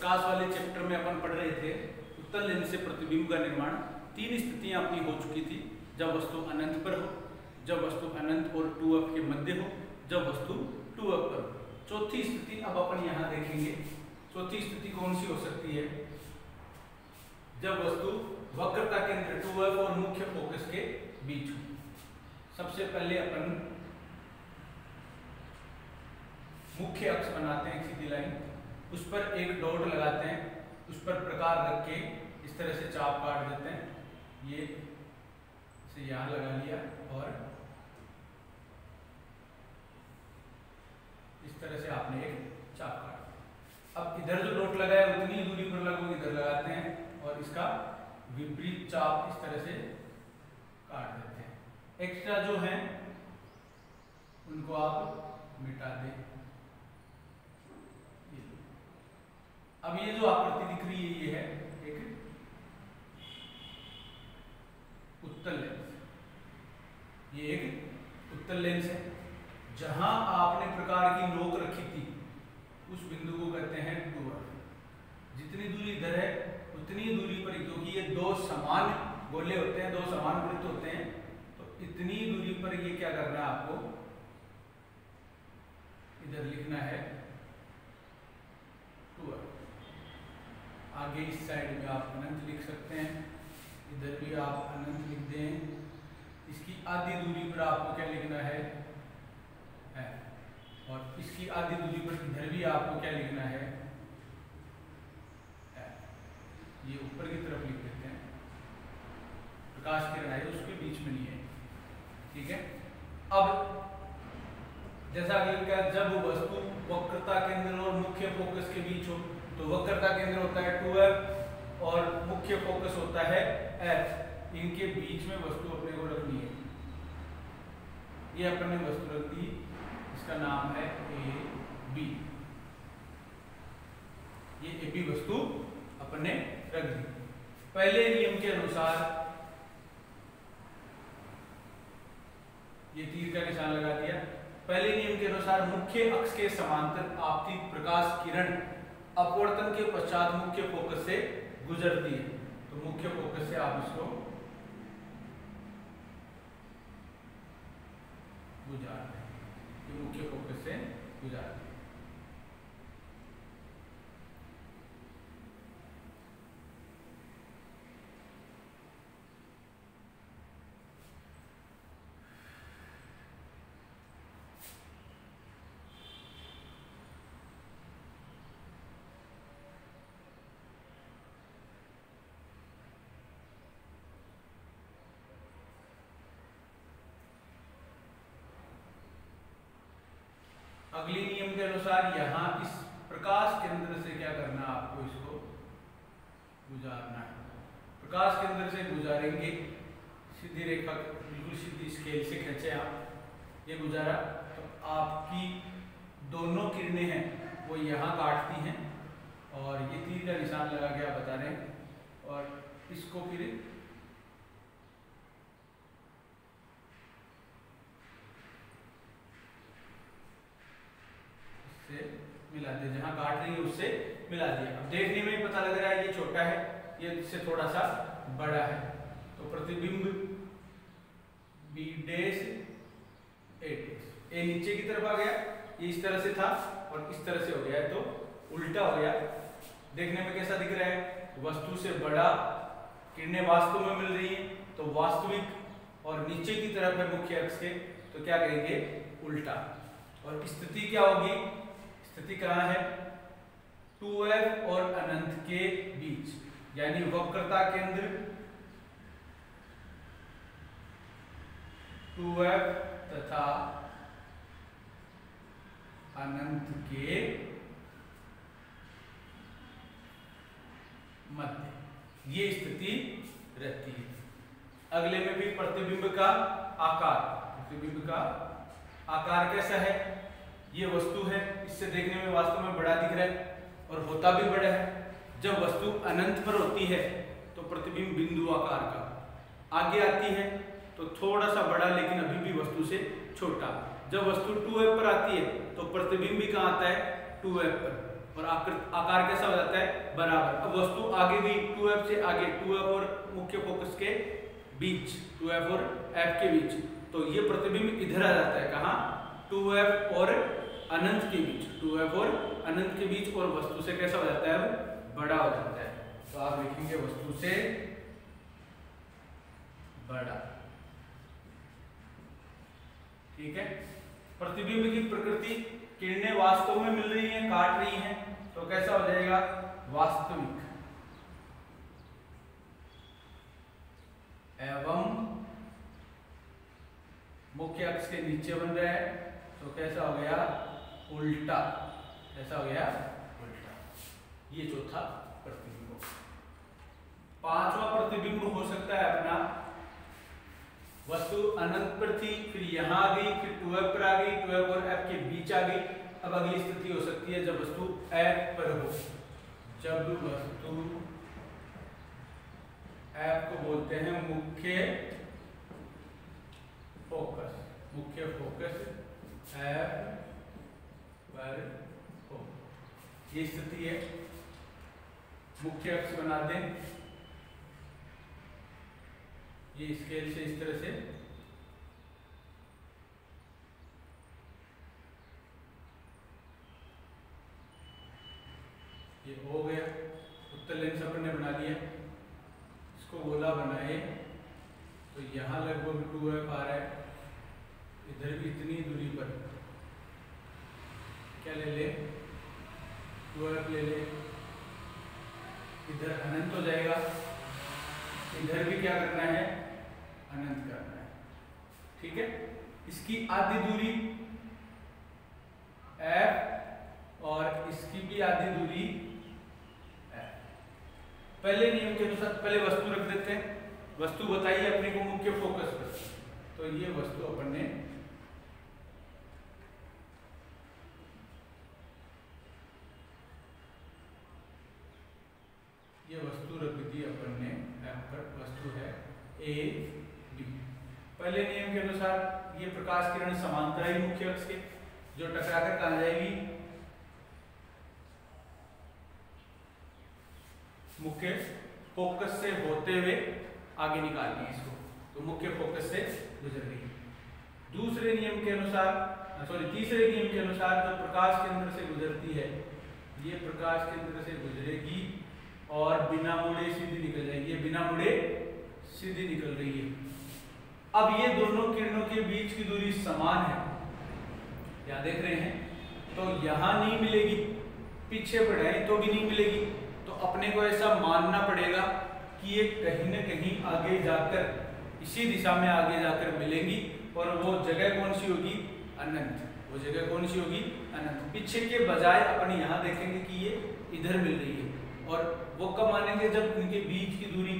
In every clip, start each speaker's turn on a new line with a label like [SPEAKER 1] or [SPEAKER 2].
[SPEAKER 1] प्रकाश वाले चैप्टर में अपन पढ़ रहे थे उत्तल लेंस से प्रतिबिंब का निर्माण। 3 स्थितियां अपनी हो चुकी थी, जब वस्तु अनंत पर हो, जब वस्तु अनंत और 2f के मध्य हो, जब वस्तु 2f पर हो। चौथी स्थिति अब अपन यहाँ देखेंगे। चौथी स्थिति कौन सी हो सकती है? जब वस्तु वक्रता केंद्र 2f और मुख्य फोकस के बीच हो। सबसे पहले अपन मुख्य अक्ष बनाते हैं, एक सीधी लाइन, उस पर एक डॉट लगाते हैं, उस पर प्रकार रख के इस तरह से चाप काट देते हैं। ये से यहाँ लगा लिया और इस तरह से आपने एक चाप काट। अब इधर जो डॉट लगाया उतनी दूरी पर लगभग इधर लगाते हैं और इसका विपरीत चाप इस तरह से काट देते हैं। एक्स्ट्रा जो है उनको आप मिटा दें। अब ये जो आकृति दिख रही है ये है एक उत्तल लेंस। ये एक उत्तल लेंस है। जहां आपने प्रकार की नोक रखी थी उस बिंदु को कहते हैं 2f। जितनी दूरी इधर है उतनी दूरी पर, क्योंकि ये दो समान गोले होते हैं, दो समान वृत्त होते हैं, तो इतनी दूरी पर ये क्या करना है आपको, इधर लिखना है 2f। आगे इस साइड में आप अनंत लिख सकते हैं, इधर भी आप अनंत लिख दें। इसकी आधी दूरी पर आपको क्या लिखना है, और इसकी आधी दूरी पर इधर भी आपको क्या लिखना है, ये ऊपर की तरफ लिख देते हैं। प्रकाश किरण है उसके बीच में नहीं है, ठीक है। अब जैसा कि जब वस्तु वक्रता केंद्र और मुख्य फोकस के बीच हो, तो वक्रता केंद्र होता है 2f और मुख्य फोकस होता है f। इनके बीच में वस्तु अपने को रखनी है। ये अपने वस्तु रख दी, इसका नाम है AB। ये AB वस्तु अपने रख दी। पहले नियम के अनुसार ये तीर का निशान लगा दिया। पहले नियम के अनुसार मुख्य अक्ष के समांतर आपतित प्रकाश किरण अपवर्तन के पश्चात मुख्य फोकस से गुजरती है। तो मुख्य फोकस से आप इसको गुजारते हैं, ये मुख्य फोकस से गुजारते हैं। अगली नियम के अनुसार यहाँ इस प्रकाश केंद्र से क्या करना है, आपको इसको गुजारना है। प्रकाश केंद्र से गुजारेंगे, सीधी रेखा बिल्कुल सीधी स्केल से खींचे आप, ये गुजारा तो आपकी दोनों किरणें हैं वो यहाँ काटती हैं और ये तीर का निशान लगा के आप बता रहे हैं और इसको फिर से मिला दिया, जहां काट रही है उससे मिला दिया। अब देखने में पता लग रहा है ये छोटा है, ये इससे थोड़ा सा बड़ा है, तो प्रतिबिंब B dash A dash, A नीचे की तरफ आ गया, ये इस तरह से था और इस तरह से हो गया है, तो उल्टा हो गया। देखने में कैसा दिख रहा है, वस्तु से बड़ा, किरणें वास्तव में मिल रही हैं, तो वास्तविक और नीचे की तरफ है मुख्य अक्ष के, तो क्या करेंगे, उल्टा। और स्थिति क्या होगी, स्थिति कहाँ है, 2f और अनंत के बीच, यानी वक्रता केंद्र 2f तथा अनंत के मध्य, ये स्थिति रहती है। अगले में भी प्रतिबिंब का आकार, प्रतिबिंब का आकार कैसा है, ये वस्तु है, इससे देखने में वास्तव में बड़ा दिख रहा है और होता भी बड़ा है। जब वस्तु अनंत पर होती है तो प्रतिबिंब बिंदु आकार का, आगे आती है तो थोड़ा सा बड़ा लेकिन अभी भी वस्तु से छोटा। जब वस्तु 2f पर आती है तो प्रतिबिंब भी कहाँ आता है, 2f पर। और आकार कैसा हो जाता है, बराबर। अब वस्तु आगे गई 2f से आगे, 2f और मुख्य फोकस के बीच, 2f और f के बीच, तो ये प्रतिबिंब इधर आ जाता है, कहाँ, 2f और अनंत के बीच, 2f और अनंत के बीच, और वस्तु से कैसा हो जाता है, अब बड़ा हो जाता है। तो आप लिखेंगे वस्तु से बड़ा। ठीक है। प्रतिबिंब की प्रकृति, किरणें वास्तव में मिल रही हैं, काट रही हैं, तो कैसा हो जाएगा, वास्तविक, एवं मुख्य अक्ष के नीचे बन रहा है, तो कैसा हो गया, उल्टा। कैसा हो गया, उल्टा। ये चौथा प्रतिबिंब। पांचवा प्रतिबिंब हो सकता है अपना, वस्तु अनंत पर थी, फिर यहां आ गई, फिर 2f पर आ गई, 2f और f के बीच आ गई। अब अगली स्थिति हो सकती है जब वस्तु f पर हो, जब वस्तु f को बोलते हैं मुख्य फोकस, मुख्य फोकस f पर हो, ये स्थिति है। मुख्य अक्ष बना दें, ये स्केल से इस तरह से, ये हो गया, उत्तल लेंस अपन ने बना लिया। इसको गोला बनाए तो यहां लगभग 2f आ रहा है, इधर भी इतनी दूरी पर क्या ले ले, 2f ले ले, इधर अनंत हो जाएगा, इधर भी क्या करना है, अनंत करना है। ठीक है। इसकी आधी दूरी f और इसकी भी आधी दूरी f। पहले नियम के अनुसार पहले वस्तु रख देते हैं। वस्तु बताइए अपने को मुख्य फोकस पर, तो ये वस्तु अपन ने रख दी अपन ने f पर, वस्तु है a b। पहले नियम के अनुसार ये प्रकाश किरण समांतर है मुख्य अक्ष के, जो टकराकर कहां जाएगी, मुख्य फोकस से होते हुए आगे निकालनी है इसको, तो मुख्य फोकस से गुजर गई। दूसरे नियम के अनुसार, तीसरे नियम के अनुसार जो प्रकाश केंद्र से गुजरती है, ये प्रकाश केंद्र से गुजरेगी और बिना मुड़े सीधी निकल जाएगी, ये बिना मुड़े सीधी निकल रही है। अब ये दोनों किरणों के बीच की दूरी समान है, क्या देख रहे हैं, तो यहां नहीं मिलेगी, पीछे बढ़ाएं तो भी नहीं मिलेगी, तो अपने को ऐसा मानना पड़ेगा कि ये कहीं न कहीं आगे जाकर इसी दिशा में आगे जाकर मिलेंगी, और वो जगह कौन सी होगी, अनंत। वो जगह कौन सी होगी, अनंत। पीछे के बजाय अपन यहाँ देखेंगे कि ये इधर मिल रही है, और वो कब मानेंगे, जब इनके बीच की दूरी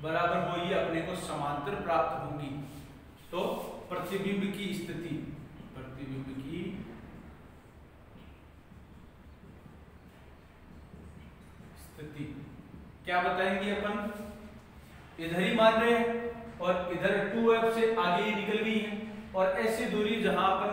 [SPEAKER 1] बराबर हो, ये अपने को समांतर प्राप्त होंगी। तो प्रतिबिंब की स्थिति, प्रतिबिंब की स्थिति क्या बताएंगे अपन, इधर ही मान रहे हैं और इधर 2f से आगे ही निकल गई है, और ऐसी दूरी जहां अपन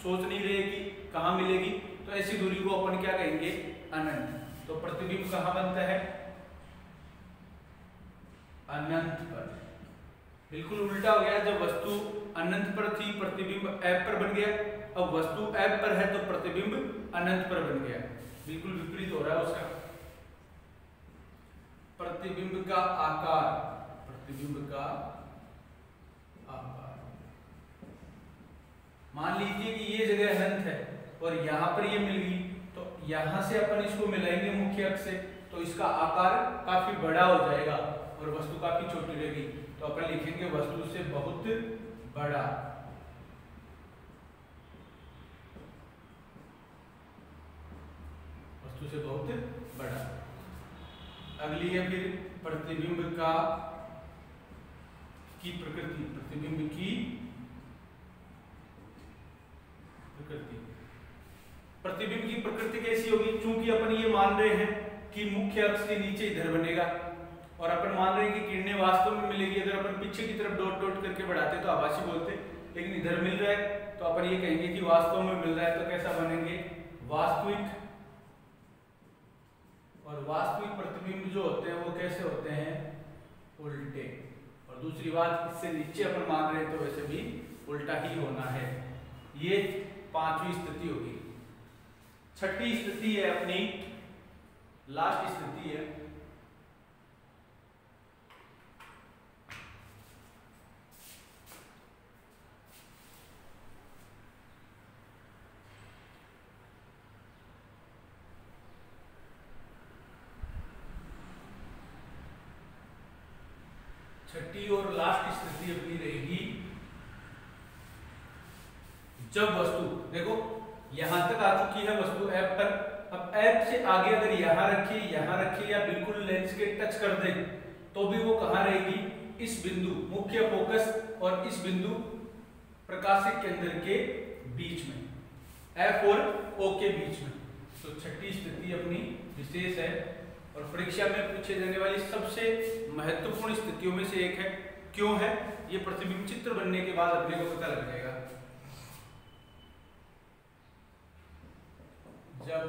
[SPEAKER 1] सोच नहीं रहे कि कहां मिलेगी, तो ऐसी दूरी को अपन क्या कहेंगे, अनंत। तो प्रतिबिंब कहां बनता है, अनंत पर। बिल्कुल उल्टा हो गया, जब वस्तु अनंत पर थी प्रतिबिंब f पर बन गया, अब वस्तु f पर है तो प्रतिबिंब अनंत पर बन गया, बिल्कुल विपरीत हो रहा है उसका। प्रतिबिंब का आकार, प्रतिबिंब का आकार, मान लीजिए कि ये जगह अनंत है और यहां पर ये मिल गई, तो यहां से अपन इसको मिलाएंगे मुख्य अक्ष से, तो इसका आकार काफी बड़ा हो जाएगा और वस्तु काफी छोटी रहेगी, तो अपन लिखेंगे वस्तु से बहुत बड़ा। वस्तु से बहुत बड़ा। अगली है फिर प्रतिबिंब का की प्रकृति, प्रतिबिंब की प्रकृति। प्रतिबिंब की प्रकृति कैसी होगी, चूंकि अपन ये मान रहे हैं कि मुख्य अक्ष के नीचे इधर बनेगा, और अपन मान रहे हैं कि किरणें वास्तव में मिलेगी। अगर अपन पीछे की तरफ डॉट डॉट करके बढ़ाते तो आभासी बोलते, लेकिन इधर मिल रहा है तो अपन ये कहेंगे कि वास्तव में मिल रहा है, तो कैसा बनेंगे, वास्तविक और वास्तविक प्रतिबिंब जो होते हैं वो कैसे होते हैं, उल्टे। और दूसरी बात, इससे नीचे अपन मान रहे हैं तो वैसे भी उल्टा ही होना है। ये पांचवी स्थिति होगी। छठी स्थिति है अपनी लास्ट स्थिति है, छठी और लास्ट स्थिति अपनी रहेगी जब वस्तु, देखो यहां तक आ चुकी है वस्तु एफ पर, अब एफ से आगे अगर यहां रखिए या बिल्कुल लेंस के टच कर दे तो भी वो कहां रहेगी, इस बिंदु मुख्य फोकस और इस बिंदु प्रकाशिक केंद्र के बीच में, एफ और ओ के बीच में। तो छठी स्थिति अपनी विशेष है और परीक्षा में पूछे जाने वाली सबसे महत्वपूर्ण स्थितियों में से एक है। क्यों है, ये प्रतिबिंब चित्र बनने के बाद अपने को पता लग जाएगा। जब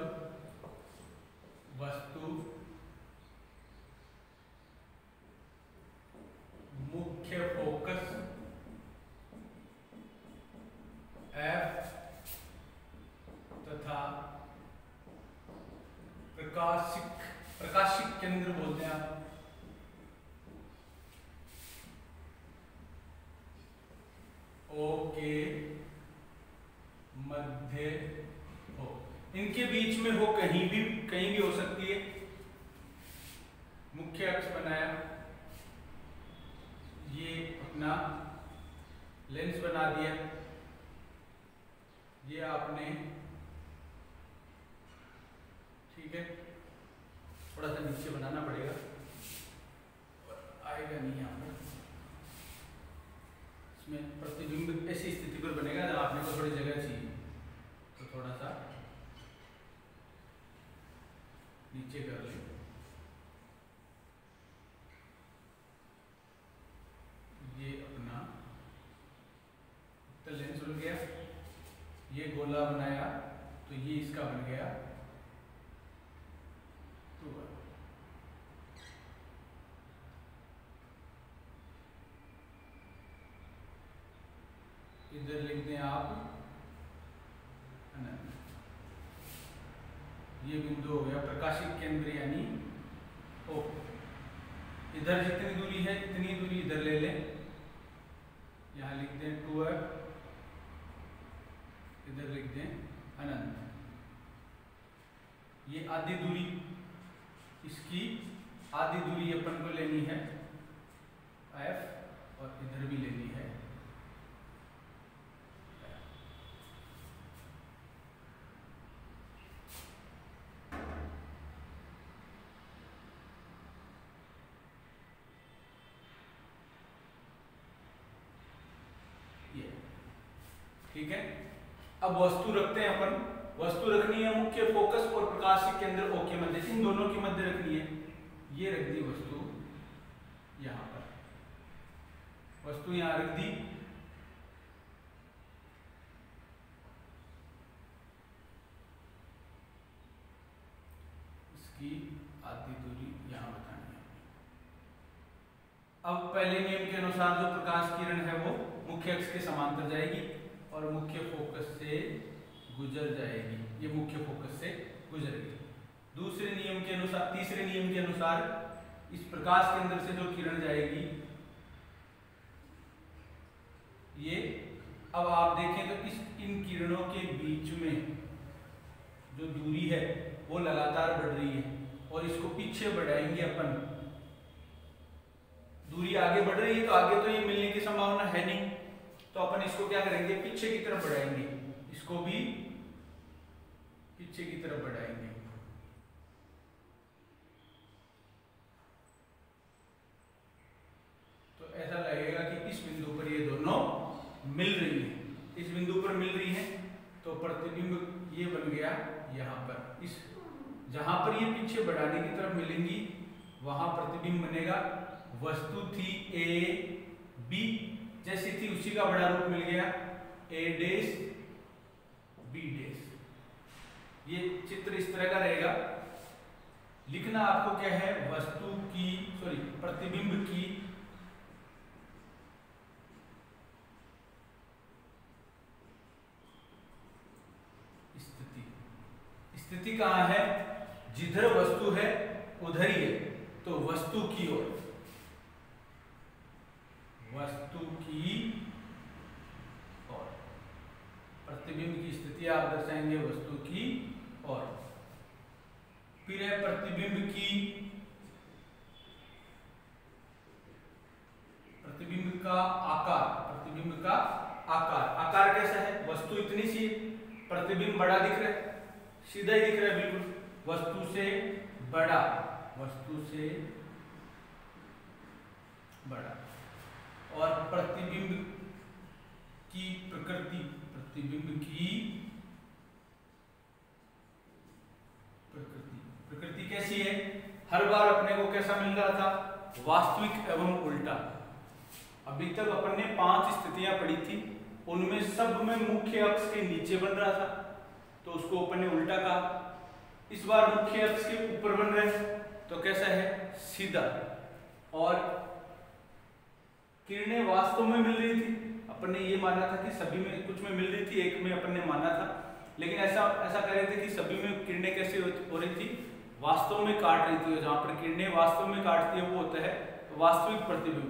[SPEAKER 1] वस्तु मुख्य फोकस एफ तथा प्रकाशिक केंद्र बोलते हैं आप, ओ के मध्य हो, इनके बीच में हो, कहीं भी हो सकती है। मुख्य अक्ष बनाया, ये अपना लेंस बना दिया, ये आपने, ठीक है, थोड़ा सा नीचे बनाना पड़ेगा, आएगा नहीं यहाँ पर। इसमें प्रतिबिंब ऐसी स्थिति पर बनेगा जब आपने को थोड़ी जगह चाहिए, तो थोड़ा सा नीचे कर ले। ये अपना तो लेंस बन गया, ये गोला बनाया तो ये इसका बन गया टूअर। इधर लिख दें आप अनंत। ये बिंदु हो गया प्रकाशिक केंद्र यानी ओ। इधर जितनी दूरी है इतनी दूरी इधर ले लें, यहां लिख दें टूअर, इधर लिख दें अनंत। ये आधी दूरी, इसकी आधी दूरी अपन को लेनी है एफ और इधर भी लेनी है। ये ठीक है। अब वस्तु रखते हैं अपन, वस्तु रखनी है मुख्य फोकस और प्रकाशिक केंद्र ओ के मध्य, इन दोनों के मध्य रखनी है। ये रख दी वस्तु यहां पर, वस्तु यहां रख दी। इसकी आधी दूरी यहां बतानी है। अब पहले नियम के अनुसार जो प्रकाश किरण है वो मुख्य अक्ष के समांतर जाएगी और मुख्य फोकस से गुजर जाएगी, ये मुख्य फोकस से गुजरेगी। दूसरे नियम के अनुसार, तीसरे नियम के अनुसार इस प्रकाश केंद्र से जो किरण जाएगी ये, अब आप देखें तो इन किरणों के बीच में जो दूरी है वो लगातार बढ़ रही है और इसको पीछे बढ़ाएंगे अपन। दूरी आगे बढ़ रही है तो आगे तो ये मिलने की संभावना है नहीं, तो अपन इसको क्या करेंगे, पीछे की तरफ बढ़ाएंगे, इसको भी पीछे की तरफ बढ़ाएंगे। तो ऐसा लगेगा कि इस बिंदु पर ये दोनों मिल रही है, इस बिंदु पर मिल रही है, तो प्रतिबिंब ये बन गया यहां पर। इस जहां पर ये पीछे बढ़ाने की तरफ मिलेंगी वहां प्रतिबिंब बनेगा। वस्तु थी ए बी, जैसी थी उसी का बड़ा रूप मिल गया, ए डैश बी डैश। ये चित्र इस तरह का रहेगा। लिखना आपको क्या है, वस्तु की प्रतिबिंब की स्थिति कहाँ है, जिधर वस्तु है उधर ही है, तो वस्तु की ओर, वस्तु की ओर प्रतिबिंब की स्थिति आप दर्शाएंगे वस्तु की ओर। फिर है प्रतिबिंब का आकार, प्रतिबिंब का आकार, आकार कैसा है, वस्तु इतनी सी, प्रतिबिंब बड़ा दिख रहा है, सीधा ही दिख रहा है बिल्कुल, वस्तु से बड़ा, वस्तु से बड़ा। और प्रतिबिंब की प्रकृति, प्रतिबिंब की प्रकृति कैसी है, हर बार अपने को कैसा मिल रहा था, वास्तविक एवं उल्टा। अभी तक अपन ने 5 स्थितियां पढ़ी थी, उनमें सब में मुख्य अक्ष के नीचे बन रहा था, तो उसको अपन ने उल्टा कहा। इस बार मुख्य अक्ष के ऊपर बन रहे हैं, तो कैसा है, सीधा। और किरणें वास्तव में मिल रही थी, अपन ने ये माना था कि सभी में, कुछ में मिल रही थी, एक में अपन ने माना था, लेकिन ऐसा कह रहे थे कि सभी में किरणें कैसे हो रही थी, वास्तव में काट रही थी। जहां पर किरणें वास्तव में काटती है वो होता है वास्तविक प्रतिबिंब।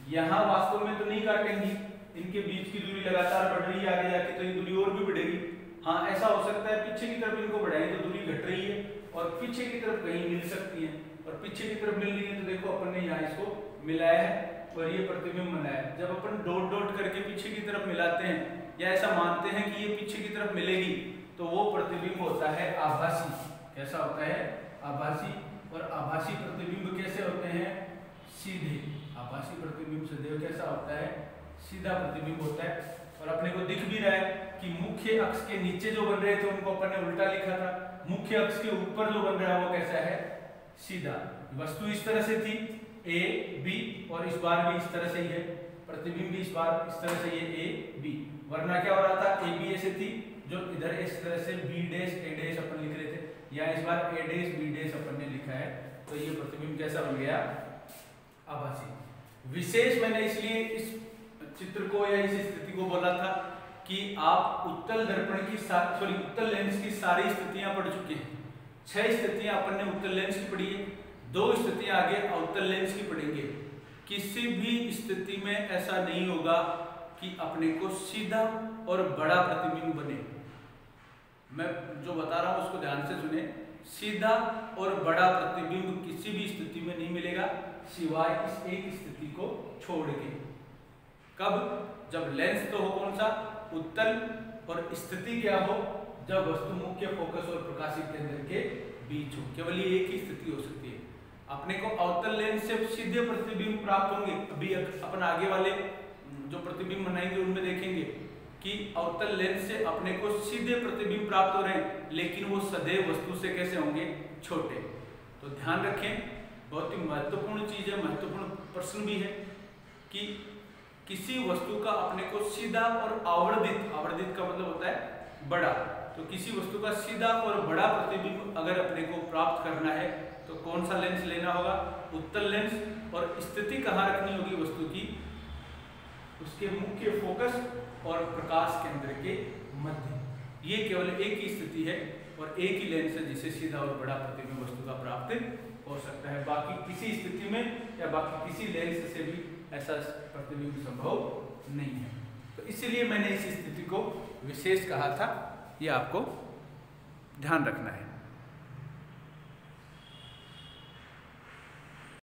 [SPEAKER 1] यहाँ वास्तव में तो नहीं काटेंगी, इनके बीच की दूरी लगातार बढ़ रही है, आगे जाके तो ये दूरी और भी बढ़ेगी। हाँ, ऐसा हो सकता है पीछे की तरफ इनको बढ़ाएं तो दूरी घट रही है, और पीछे की तरफ कहीं मिल सकती है, और पीछे की तरफ मिल रही है, तो देखो अपन ने यहाँ इसको मिलाया है और ये प्रतिबिंब बनाया है। जब अपन डॉट डॉट करके पीछे की तरफ मिलाते हैं या ऐसा मानते हैं कि ये पीछे की तरफ मिलेगी, तो वो प्रतिबिंब होता है आभासी। कैसा होता है, आभासी। और आभासी प्रतिबिंब कैसे होते हैं, सीधे। आभासी प्रतिबिंब सदैव कैसा होता है, सीधा प्रतिबिंब होता है। और अपने को दिख भी रहा है कि मुख्य अक्ष के नीचे जो बन रहे थे उनको अपन ने उल्टा लिखा था, मुख्य अक्ष के ऊपर जो बन रहा है वो कैसा है, सीधा। वस्तु इस तरह से थी ए बी, और इस बार भी इस तरह से ही है, प्रतिबिंब भी इस बार इस तरह से ये ए बी। वरना क्या हो रहा था, ए बी ऐसे थी, जो इधर इस तरह से बी डैश ए डैश अपन लिख रहे थे, या इस बार ए डैश बी डैश अपन ने लिखा है, तो ये प्रतिबिंब कैसा बन गया, आभासी। विशेष मैंने इसलिए इस चित्र को या इस स्थिति को बोला था कि आप उत्तल दर्पण की उत्तल लेंस की सारी स्थितियां पढ़ चुके हैं। 6 स्थितियां अपन ने उत्तल लेंस की पढ़ी है, 2 स्थितियां आगे अवतल लेंस की पढ़ेंगे। किसी भी स्थिति में ऐसा नहीं होगा कि अपने को सीधा और बड़ा प्रतिबिंब बने। मैं जो बता रहा हूं उसको ध्यान से सुने, सीधा और बड़ा प्रतिबिंब किसी भी स्थिति में नहीं मिलेगा सिवाय इस एक स्थिति को छोड़ के। कब, जब लेंस तो हो कौन सा, उत्तल, और स्थिति क्या हो, जब वस्तु मुख्य फोकस और प्रकाशित केंद्र के बीच हो। केवल ये एक ही स्थिति हो सकती है। अपने को अवतल लेंस से सीधे प्रतिबिंब प्राप्त होंगे। अभी अपन आगे वाले जो प्रतिबिंब बनाएंगे उनमें देखेंगे कि अवतल लेंस से अपने को सीधे प्रतिबिंब प्राप्त हो रहे हैं, लेकिन वो सदैव वस्तु से कैसे होंगे, छोटे। तो ध्यान रखें, बहुत ही महत्वपूर्ण चीज है, महत्वपूर्ण प्रश्न भी है कि किसी वस्तु का अपने को सीधा और आवर्धित, आवर्धित का मतलब होता है बड़ा, तो किसी वस्तु का सीधा और बड़ा प्रतिबिंब अगर अपने को प्राप्त करना है तो कौन सा लेंस लेना होगा, उत्तल लेंस। और स्थिति कहाँ रखनी होगी वस्तु की, उसके मुख्य फोकस और प्रकाश केंद्र के मध्य। ये केवल एक ही स्थिति है और एक ही लेंस है जिसे सीधा और बड़ा प्रतिबिंब वस्तु का प्राप्त हो सकता है। बाकी किसी स्थिति में या बाकी किसी लेंस से भी ऐसा प्रतिबिंब संभव नहीं है। तो इसलिए मैंने इस स्थिति को विशेष कहा था, ये आपको ध्यान रखना है।